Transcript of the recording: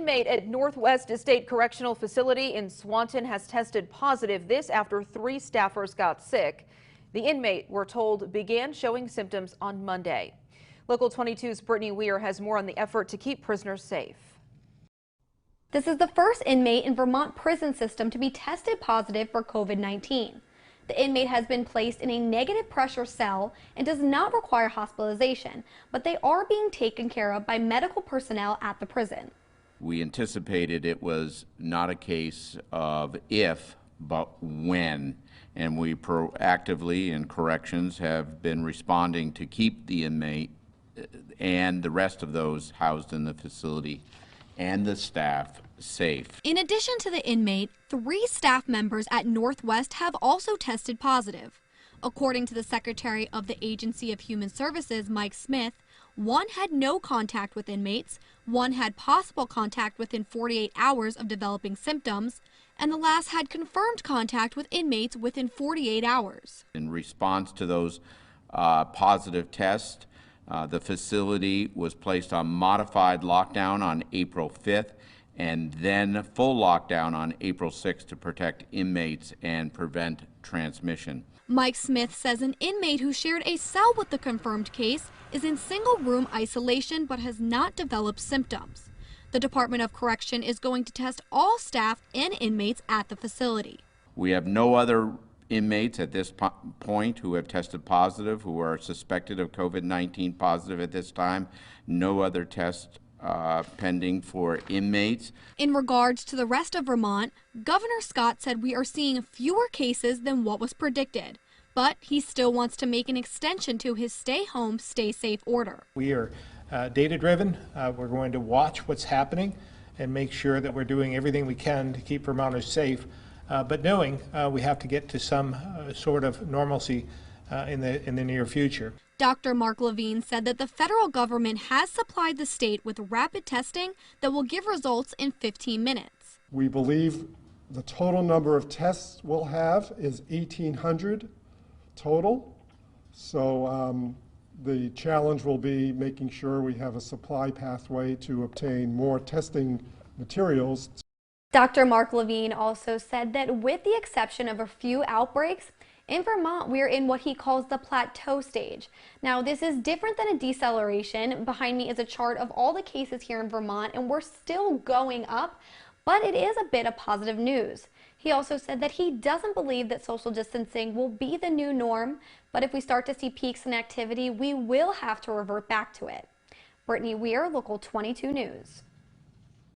inmate at Northwest State Correctional Facility in Swanton has tested positive. This after 3 staffers got sick. The inmate, we're told, began showing symptoms on Monday. Local 22's Brittany Weir has more on the effort to keep prisoners safe. This is the first inmate in Vermont prison system to be tested positive for COVID-19. The inmate has been placed in a negative pressure cell and does not require hospitalization, but they are being taken care of by medical personnel at the prison. We anticipated it was not a case of if, but when, and we proactively in corrections have been responding to keep the inmate and the rest of those housed in the facility and the staff safe. In addition to the inmate, 3 staff members at Northwest have also tested positive. According to the Secretary of the Agency of Human Services, Mike Smith, 1 had no contact with inmates, 1 had possible contact within 48 hours of developing symptoms, and the last had confirmed contact with inmates within 48 hours. In response to those positive tests, the facility was placed on modified lockdown on April 5th and then full lockdown on April 6th to protect inmates and prevent transmission. Mike Smith says an inmate who shared a cell with the confirmed case is in single-room isolation but has not developed symptoms. The Department of Correction is going to test all staff and inmates at the facility. We have no other inmates at this point who have tested positive, who are suspected of COVID-19 positive at this time. No other tests pending for inmates. In regards to the rest of Vermont, Governor Scott said we are seeing fewer cases than what was predicted, but he still wants to make an extension to his stay home, stay safe order. We are data driven. We're going to watch what's happening and make sure that we're doing everything we can to keep Vermonters safe, but knowing we have to get to some sort of normalcy in the near future. Dr. Mark Levine said that the federal government has supplied the state with rapid testing that will give results in 15 minutes. We believe the total number of tests we'll have is 1,800 total. So the challenge will be making sure we have a supply pathway to obtain more testing materials. Dr. Mark Levine also said that with the exception of a few outbreaks, in Vermont, we're in what he calls the plateau stage. Now, this is different than a deceleration. Behind me is a chart of all the cases here in Vermont, and we're still going up, but it is a bit of positive news. He also said that he doesn't believe that social distancing will be the new norm, but if we start to see peaks in activity, we will have to revert back to it. Brittany Weir, Local 22 News.